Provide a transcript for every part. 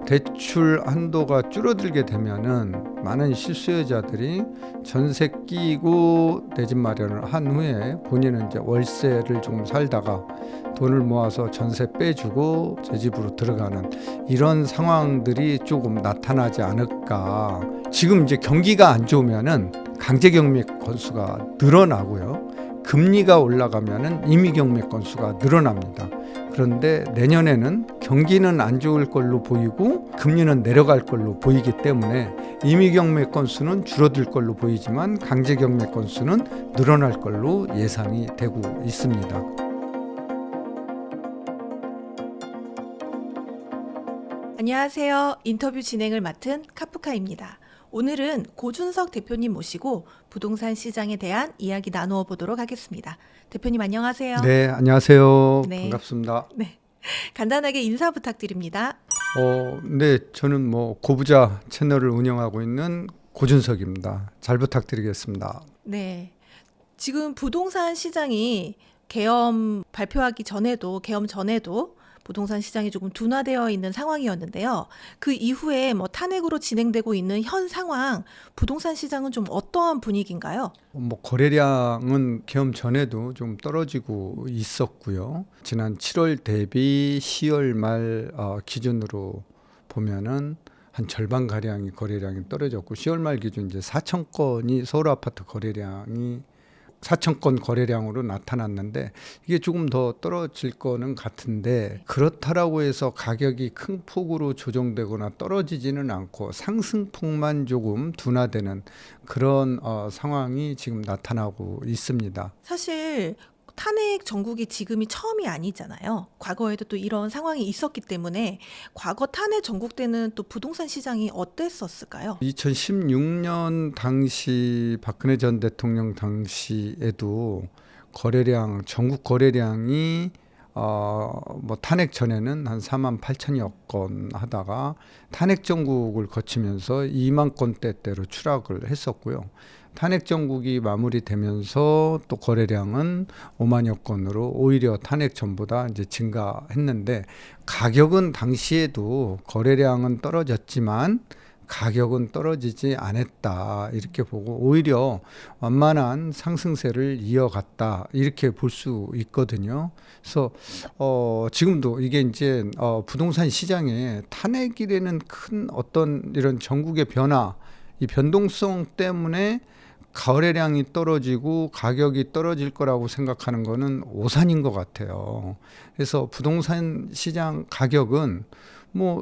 대출 한도가 줄어들게 되면은 많은 실수요자들이 전세 끼고 내 집 마련을 한 후에 본인은 이제 월세를 좀 살다가 돈을 모아서 전세 빼주고 제 집으로 들어가는 이런 상황들이 조금 나타나지 않을까. 지금 이제 경기가 안 좋으면은 강제경매 건수가 늘어나고요. 금리가 올라가면은 임의경매 건수가 늘어납니다. 그런데 내년에는 경기는 안 좋을 걸로 보이고 금리는 내려갈 걸로 보이기 때문에 임의경매 건수는 줄어들 걸로 보이지만 강제경매 건수는 늘어날 걸로 예상이 되고 있습니다. 안녕하세요. 인터뷰 진행을 맡은 카프카입니다. 오늘은 고준석 대표님 모시고 부동산 시장에 대한 이야기 나누어 보도록 하겠습니다. 대표님 안녕하세요. 네, 안녕하세요. 네. 반갑습니다. 네. 간단하게 인사 부탁드립니다. 네, 저는 고부자 채널을 운영하고 있는 고준석입니다. 잘 부탁드리겠습니다. 네. 지금 부동산 시장이 계엄 발표하기 전에도 계엄 전에도 부동산 시장이 조금 둔화되어 있는 상황이었는데요. 그 이후에 탄핵으로 진행되고 있는 현 상황, 부동산 시장은 좀 어떠한 분위기인가요? 거래량은 계엄 전에도 좀 떨어지고 있었고요. 지난 7월 대비 10월 말 기준으로 보면은 한 절반 가량이 거래량이 떨어졌고 10월 말 기준 이제 4천 건이 서울 아파트 거래량이 4천 건 거래량으로 나타났는데 이게 조금 더 떨어질 거는 같은데 그렇다라고 해서 가격이 큰 폭으로 조정되거나 떨어지지는 않고 상승폭만 조금 둔화되는 그런 상황이 지금 나타나고 있습니다. 사실 탄핵 정국이 지금이 처음이 아니잖아요. 과거에도 또 이런 상황이 있었기 때문에 과거 탄핵 정국 때는 또 부동산 시장이 어땠었을까요? 2016년 당시 박근혜 전 대통령 당시에도 거래량 전국 거래량이 탄핵 전에는 한 4만 8천여 건 하다가 탄핵 정국을 거치면서 2만 건대대로 추락을 했었고요. 탄핵 정국이 마무리되면서 또 거래량은 5만여 건으로 오히려 탄핵 전보다 이제 증가했는데 가격은 당시에도 거래량은 떨어졌지만 가격은 떨어지지 않았다 이렇게 보고 오히려 완만한 상승세를 이어갔다 이렇게 볼 수 있거든요. 그래서 지금도 이게 이제 부동산 시장에 탄핵이라는 큰 어떤 이런 전국의 변화, 이 변동성 때문에 거래량이 떨어지고 가격이 떨어질 거라고 생각하는 거는 오산인 것 같아요. 그래서 부동산 시장 가격은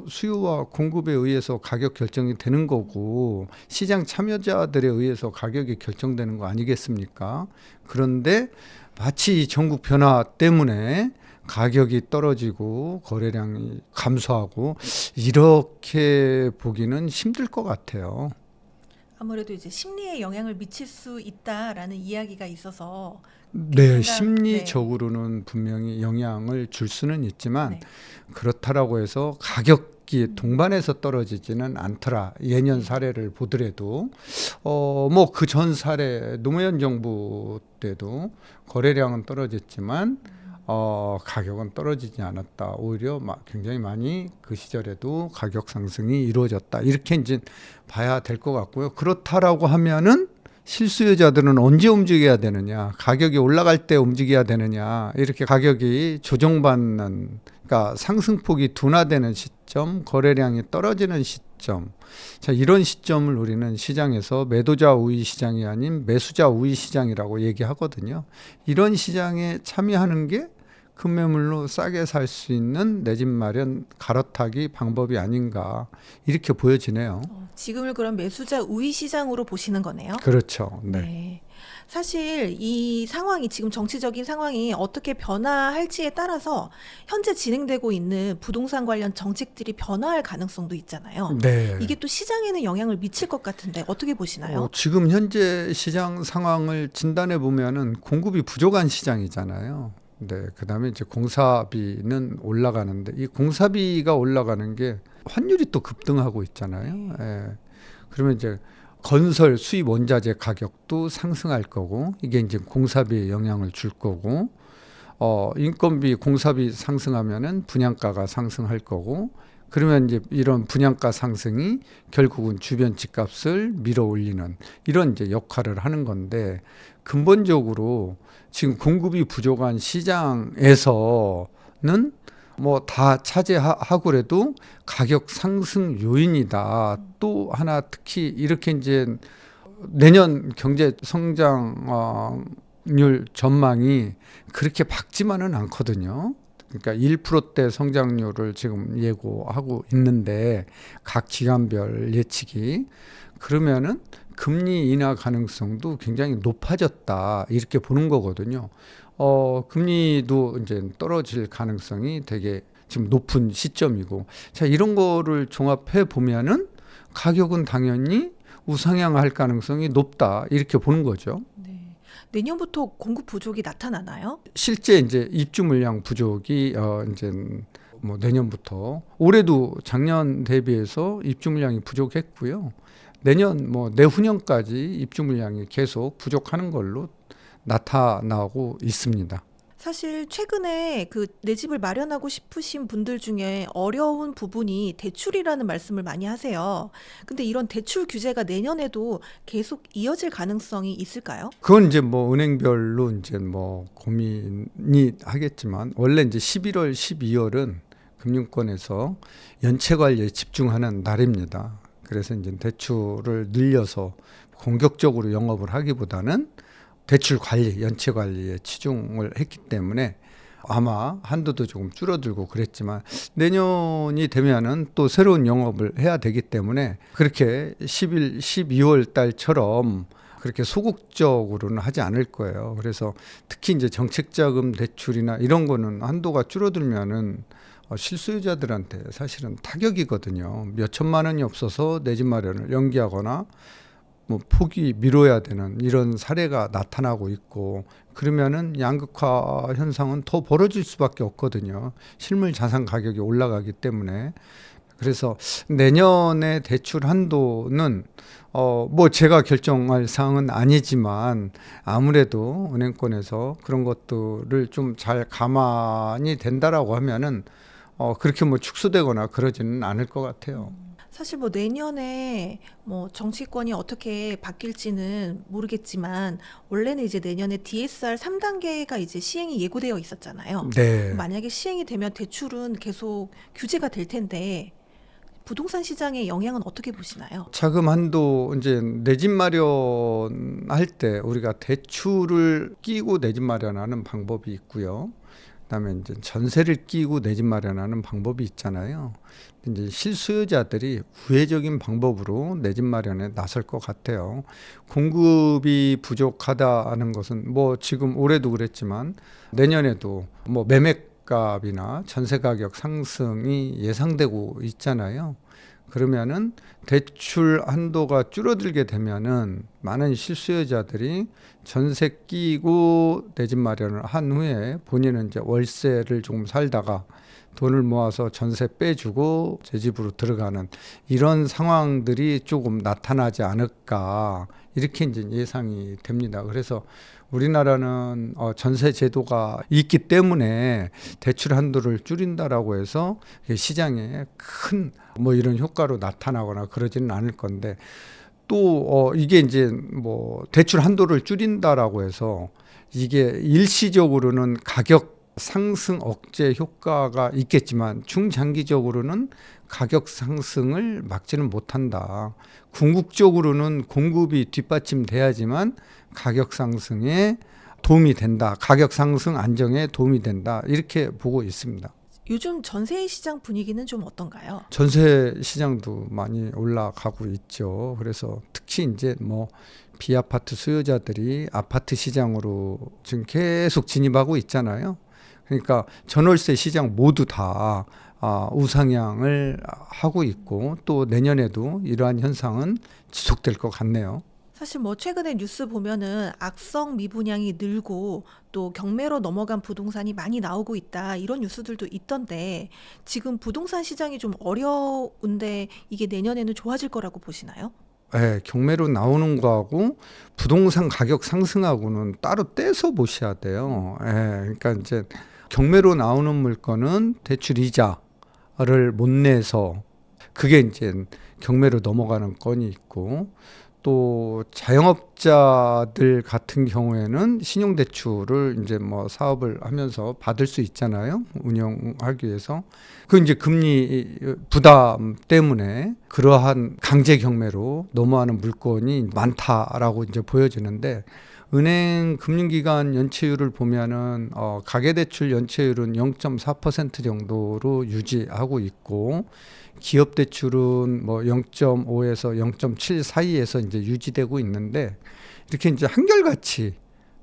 수요와 공급에 의해서 가격 결정이 되는 거고 시장 참여자들에 의해서 가격이 결정되는 거 아니겠습니까? 그런데 마치 이 전국 변화 때문에 가격이 떨어지고 거래량이 감소하고 이렇게 보기는 힘들 것 같아요. 아무래도 이제 심리에 영향을 미칠 수 있다라는 이야기가 있어서 네, 심리적으로는 분명히 영향을 줄 수는 있지만 그렇다라고 해서 가격이 동반해서 떨어지지는 않더라. 예년 사례를 보더라도 그 전 사례 노무현 정부 때도 거래량은 떨어졌지만 가격은 떨어지지 않았다. 오히려 굉장히 많이 그 시절에도 가격 상승이 이루어졌다. 이렇게 이제 봐야 될 것 같고요. 그렇다라고 하면은 실수요자들은 언제 움직여야 되느냐, 가격이 올라갈 때 움직여야 되느냐, 이렇게 가격이 조정받는, 그러니까 상승폭이 둔화되는 시점, 거래량이 떨어지는 시점, 자, 이런 시점을 우리는 시장에서 매도자 우위 시장이 아닌 매수자 우위 시장이라고 얘기하거든요. 이런 시장에 참여하는 게 급매물로 싸게 살 수 있는 내 집 마련 갈아타기 방법이 아닌가 이렇게 보여지네요. 지금을 그럼 매수자 우위 시장으로 보시는 거네요. 그렇죠. 네. 사실 이 상황이 지금 정치적인 상황이 어떻게 변화할지에 따라서 현재 진행되고 있는 부동산 관련 정책들이 변화할 가능성도 있잖아요. 네. 이게 또 시장에는 영향을 미칠 것 같은데 어떻게 보시나요? 지금 현재 시장 상황을 진단해 보면은 공급이 부족한 시장이잖아요. 네, 그다음에 이제 공사비는 올라가는데 이 공사비가 올라가는 게 환율이 또 급등하고 있잖아요. 예. 그러면 이제 건설 수입 원자재 가격도 상승할 거고 이게 이제 공사비에 영향을 줄 거고 인건비 공사비 상승하면은 분양가가 상승할 거고 그러면 이제 이런 분양가 상승이 결국은 주변 집값을 밀어 올리는 이런 이제 역할을 하는 건데, 근본적으로 지금 공급이 부족한 시장에서는 뭐 다 차지하고라도 가격 상승 요인이다. 또 하나 특히 이렇게 이제 내년 경제 성장률 전망이 그렇게 밝지만은 않거든요. 그러니까 1%대 성장률을 지금 예고하고 있는데 각 기관별 예측이, 그러면은 금리 인하 가능성도 굉장히 높아졌다 이렇게 보는 거거든요. 금리도 이제 떨어질 가능성이 되게 지금 높은 시점이고, 자, 이런 거를 종합해 보면은 가격은 당연히 우상향할 가능성이 높다 이렇게 보는 거죠. 네. 내년부터 공급 부족이 나타나나요? 실제 이제 입주 물량 부족이 이제 뭐 내년부터, 올해도 작년 대비해서 입주 물량이 부족했고요. 내년 뭐 내후년까지 입주 물량이 계속 부족하는 걸로 나타나고 있습니다. 사실 최근에 그 내 집을 마련하고 싶으신 분들 중에 어려운 부분이 대출이라는 말씀을 많이 하세요. 근데 이런 대출 규제가 내년에도 계속 이어질 가능성이 있을까요? 그건 이제 뭐 은행별로 이제 뭐 고민이 하겠지만, 원래 이제 11월, 12월은 금융권에서 연체 관리에 집중하는 날입니다. 그래서 이제 대출을 늘려서 공격적으로 영업을 하기보다는 대출 관리, 연체 관리에 치중을 했기 때문에 아마 한도도 조금 줄어들고 그랬지만, 내년이 되면은 또 새로운 영업을 해야 되기 때문에 그렇게 11, 12월 달처럼 그렇게 소극적으로는 하지 않을 거예요. 그래서 특히 이제 정책자금 대출이나 이런 거는 한도가 줄어들면은 실수요자들한테 사실은 타격이거든요. 몇 천만 원이 없어서 내 집 마련을 연기하거나 뭐 포기 미뤄야 되는 이런 사례가 나타나고 있고, 그러면은 양극화 현상은 더 벌어질 수밖에 없거든요. 실물 자산 가격이 올라가기 때문에. 그래서 내년에 대출 한도는 뭐 제가 결정할 사항은 아니지만, 아무래도 은행권에서 그런 것들을 좀 잘 감안이 된다라고 하면은 그렇게 뭐 축소되거나 그러지는 않을 것 같아요. 사실 뭐 내년에 뭐 정치권이 어떻게 바뀔지는 모르겠지만, 원래는 이제 내년에 DSR 3단계가 이제 시행이 예고되어 있었잖아요. 네. 만약에 시행이 되면 대출은 계속 규제가 될 텐데 부동산 시장의 영향은 어떻게 보시나요? 자금 한도, 이제 내 집 마련할 때 우리가 대출을 끼고 내 집 마련하는 방법이 있고요. 그다음에 이제 전세를 끼고 내 집 마련하는 방법이 있잖아요. 이제 실수요자들이 우회적인 방법으로 내 집 마련에 나설 것 같아요. 공급이 부족하다는 것은 뭐 지금 올해도 그랬지만 내년에도 뭐 매매값이나 전세 가격 상승이 예상되고 있잖아요. 그러면은 대출 한도가 줄어들게 되면은 많은 실수요자들이 전세 끼고 내 집 마련을 한 후에 본인은 이제 월세를 조금 살다가 돈을 모아서 전세 빼주고 제 집으로 들어가는 이런 상황들이 조금 나타나지 않을까, 이렇게 이제 예상이 됩니다. 그래서 우리나라는 전세 제도가 있기 때문에 대출 한도를 줄인다라고 해서 시장에 큰 뭐 이런 효과로 나타나거나 그러지는 않을 건데, 또 이게 이제 뭐 대출 한도를 줄인다라고 해서 이게 일시적으로는 가격 상승 억제 효과가 있겠지만 중장기적으로는 가격 상승을 막지는 못한다. 궁극적으로는 공급이 뒷받침돼야지만 가격 상승에 도움이 된다. 가격 상승 안정에 도움이 된다. 이렇게 보고 있습니다. 요즘 전세 시장 분위기는 좀 어떤가요? 전세 시장도 많이 올라가고 있죠. 그래서 특히 이제 뭐 비아파트 수요자들이 아파트 시장으로 지금 계속 진입하고 있잖아요. 그러니까 전월세 시장 모두 다 우상향을 하고 있고, 또 내년에도 이러한 현상은 지속될 것 같네요. 사실 뭐 최근에 뉴스 보면은 악성 미분양이 늘고 또 경매로 넘어간 부동산이 많이 나오고 있다, 이런 뉴스들도 있던데, 지금 부동산 시장이 좀 어려운데 이게 내년에는 좋아질 거라고 보시나요? 네, 경매로 나오는 거하고 부동산 가격 상승하고는 따로 떼서 보셔야 돼요. 그러니까 이제 경매로 나오는 물건은 대출 이자 를 못 내서 그게 이제 경매로 넘어가는 건이 있고, 또 자영업자들 같은 경우에는 신용대출을 이제 뭐 사업을 하면서 받을 수 있잖아요. 운영하기 위해서. 그 이제 금리 부담 때문에 그러한 강제 경매로 넘어가는 물건이 많다라고 이제 보여지는데, 은행 금융기관 연체율을 보면은 가계대출 연체율은 0.4% 정도로 유지하고 있고, 기업 대출은 뭐 0.5에서 0.7 사이에서 이제 유지되고 있는데, 이렇게 이제 한결같이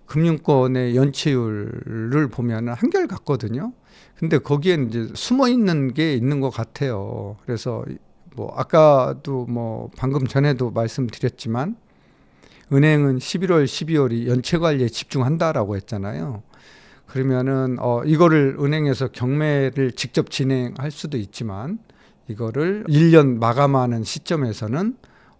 금융권의 연체율을 보면은 한결같거든요. 근데 거기에 이제 숨어 있는 게 있는 것 같아요. 그래서 뭐 아까도 뭐 방금 전에도 말씀드렸지만, 은행은 11월, 12월이 연체 관리에 집중한다라고 했잖아요. 그러면은 이거를 은행에서 경매를 직접 진행할 수도 있지만, 이거를 1년 마감하는 시점에서는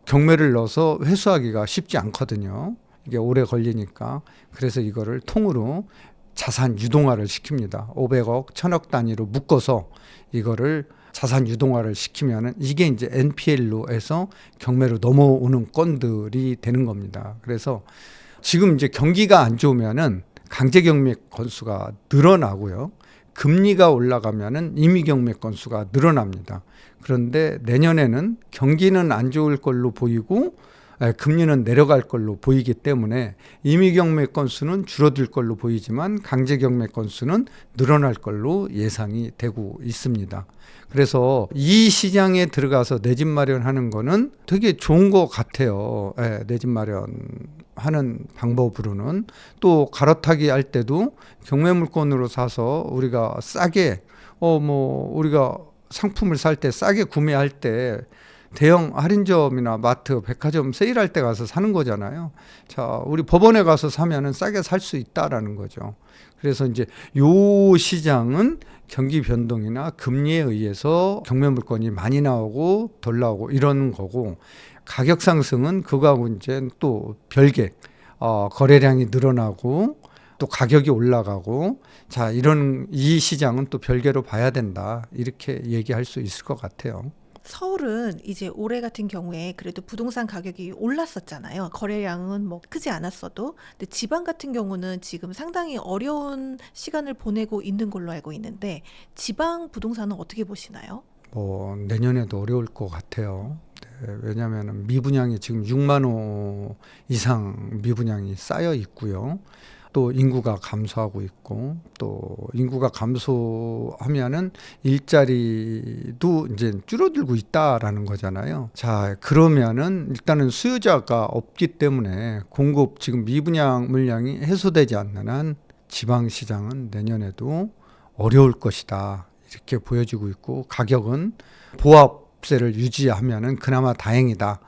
경매를 넣어서 회수하기가 쉽지 않거든요. 이게 오래 걸리니까. 그래서 이거를 통으로 자산 유동화를 시킵니다. 500억, 1000억 단위로 묶어서 이거를 자산 유동화를 시키면은 이게 이제 NPL로 해서 경매로 넘어오는 건들이 되는 겁니다. 그래서 지금 이제 경기가 안 좋으면은 강제 경매 건수가 늘어나고요. 금리가 올라가면은 임의 경매 건수가 늘어납니다. 그런데 내년에는 경기는 안 좋을 걸로 보이고 금리는 내려갈 걸로 보이기 때문에 임의 경매 건수는 줄어들 걸로 보이지만 강제 경매 건수는 늘어날 걸로 예상이 되고 있습니다. 그래서 이 시장에 들어가서 내 집 마련하는 거는 되게 좋은 것 같아요. 내 집 마련하는 방법으로는. 또 갈아타기 할 때도 경매 물건으로 사서 우리가 싸게 우리가 상품을 살 때 싸게 구매할 때 대형 할인점이나 마트, 백화점 세일할 때 가서 사는 거잖아요. 자, 우리 법원에 가서 사면은 싸게 살 수 있다라는 거죠. 그래서 이제 요 시장은 경기 변동이나 금리에 의해서 경매 물건이 많이 나오고 덜 나오고 이런 거고, 가격 상승은 그거하고 이제 또 별개 거래량이 늘어나고 또 가격이 올라가고, 자, 이 시장은 또 별개로 봐야 된다, 이렇게 얘기할 수 있을 것 같아요. 서울은 이제 올해 같은 경우에 그래도 부동산 가격이 올랐었잖아요. 거래량은 뭐 크지 않았어도. 근데 지방 같은 경우는 지금 상당히 어려운 시간을 보내고 있는 걸로 알고 있는데, 지방 부동산은 어떻게 보시나요? 내년에도 어려울 것 같아요. 네, 왜냐하면 미분양이 지금 6만 호 이상 미분양이 쌓여 있고요. 또 인구가 감소하고 있고, 또 인구가 감소하면은 일자리도 이제 줄어들고 있다라는 거잖아요. 자, 그러면은 일단은 수요자가 없기 때문에 공급, 지금 미분양 물량이 해소되지 않는 한 지방 시장은 내년에도 어려울 것이다, 이렇게 보여지고 있고, 가격은 보합세를 유지하면은 그나마 다행이다.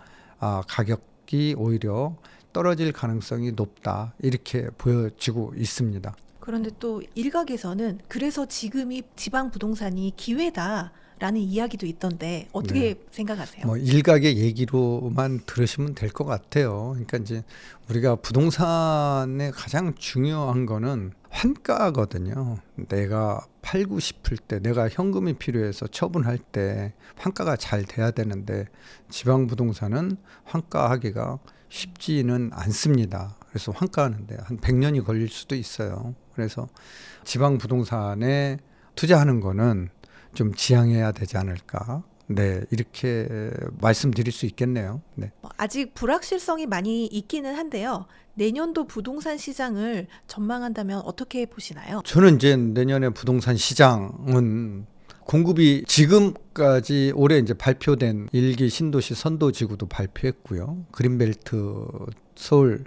가격이 오히려 떨어질 가능성이 높다, 이렇게 보여지고 있습니다. 그런데 또 일각에서는 그래서 지금이 지방 부동산이 기회다라는 이야기도 있던데 어떻게 생각하세요? 일각의 얘기로만 들으시면 될 것 같아요. 그러니까 이제 우리가 부동산의 가장 중요한 거는 환가거든요. 내가 팔고 싶을 때, 내가 현금이 필요해서 처분할 때 환가가 잘 돼야 되는데, 지방 부동산은 환가하기가 쉽지는 않습니다. 그래서 환가하는데 한 100년이 걸릴 수도 있어요. 그래서 지방 부동산에 투자하는 거는 좀 지양해야 되지 않을까. 네, 이렇게 말씀드릴 수 있겠네요. 네. 아직 불확실성이 많이 있기는 한데요. 내년도 부동산 시장을 전망한다면 어떻게 보시나요? 저는 이제 내년에 부동산 시장은 공급이 지금까지 올해 이제 발표된 1기 신도시 선도지구도 발표했고요. 그린벨트 서울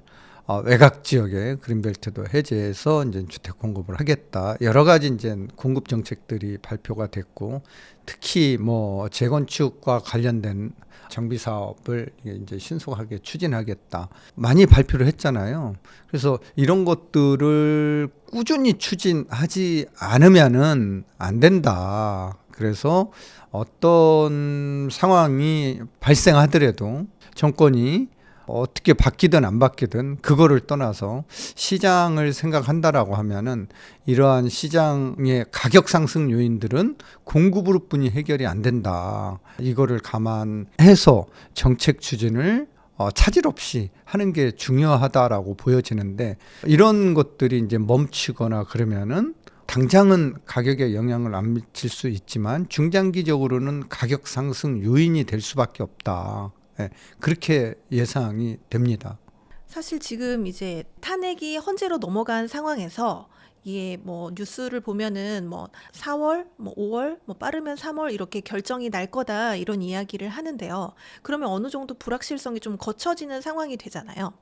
외곽 지역의 그린벨트도 해제해서 이제 주택 공급을 하겠다. 여러 가지 이제 공급 정책들이 발표가 됐고, 특히 뭐 재건축과 관련된 정비 사업을 이제 신속하게 추진하겠다, 많이 발표를 했잖아요. 그래서 이런 것들을 꾸준히 추진하지 않으면은 안 된다. 그래서 어떤 상황이 발생하더라도 정권이 어떻게 바뀌든 안 바뀌든 그거를 떠나서 시장을 생각한다라고 하면은 이러한 시장의 가격 상승 요인들은 공급으로뿐이 해결이 안 된다. 이거를 감안해서 정책 추진을 차질 없이 하는 게 중요하다라고 보여지는데, 이런 것들이 이제 멈추거나 그러면은 당장은 가격에 영향을 안 미칠 수 있지만 중장기적으로는 가격 상승 요인이 될 수밖에 없다. 예, 그렇게 예상이 됩니다. 사실 지금 이제 탄핵이 헌재로 넘어간 상황에서 이게 뭐 뉴스를 보면은 뭐 4월, 뭐 5월, 뭐 빠르면 3월 이렇게 결정이 날 거다 이런 이야기를 하는데요. 그러면 어느 정도 불확실성이 좀 거쳐지는 상황이 되잖아요.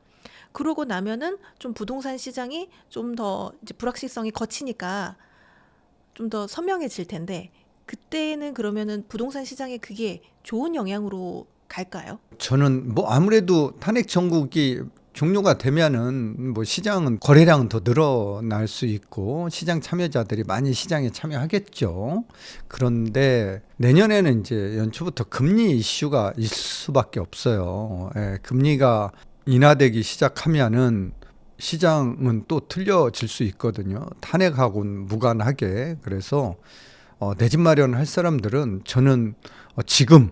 그러고 나면은 좀 부동산 시장이 좀 더 이제 불확실성이 거치니까 좀 더 선명해질 텐데, 그때는 그러면은 부동산 시장에 그게 좋은 영향으로 갈까요? 저는 뭐 아무래도 탄핵 정국이 종료가 되면은 뭐 시장은 거래량은 더 늘어날 수 있고 시장 참여자들이 많이 시장에 참여하겠죠. 그런데 내년에는 이제 연초부터 금리 이슈가 있을 수밖에 없어요. 예, 금리가 인하되기 시작하면은 시장은 또 틀려질 수 있거든요. 탄핵하고는 무관하게. 그래서 내 집 마련할 사람들은 저는 지금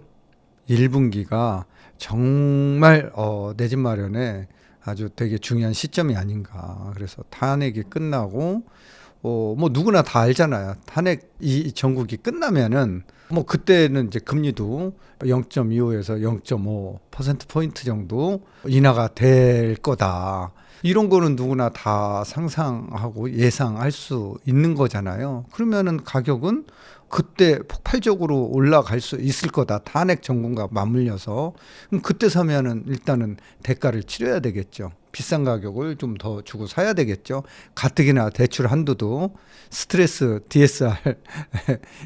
1분기가 정말 내 집 마련에 아주 되게 중요한 시점이 아닌가. 그래서 탄핵이 끝나고 뭐 누구나 다 알잖아요. 탄핵 이 전국이 끝나면은 뭐 그때는 이제 금리도 0.25에서 0.5% 포인트 정도 인하가 될 거다. 이런 거는 누구나 다 상상하고 예상할 수 있는 거잖아요. 그러면은 가격은 그때 폭발적으로 올라갈 수 있을 거다. 탄핵 정권과 맞물려서. 그럼 그때 사면은 일단은 대가를 치러야 되겠죠. 비싼 가격을 좀 더 주고 사야 되겠죠. 가뜩이나 대출 한도도 스트레스 DSR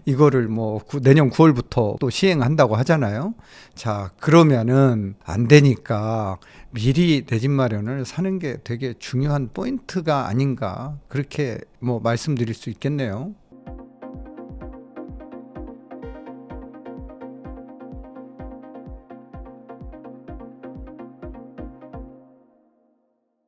이거를 뭐 내년 9월부터 또 시행한다고 하잖아요. 자, 그러면은 안 되니까 미리 내 집 마련을 사는 게 되게 중요한 포인트가 아닌가, 그렇게 뭐 말씀드릴 수 있겠네요.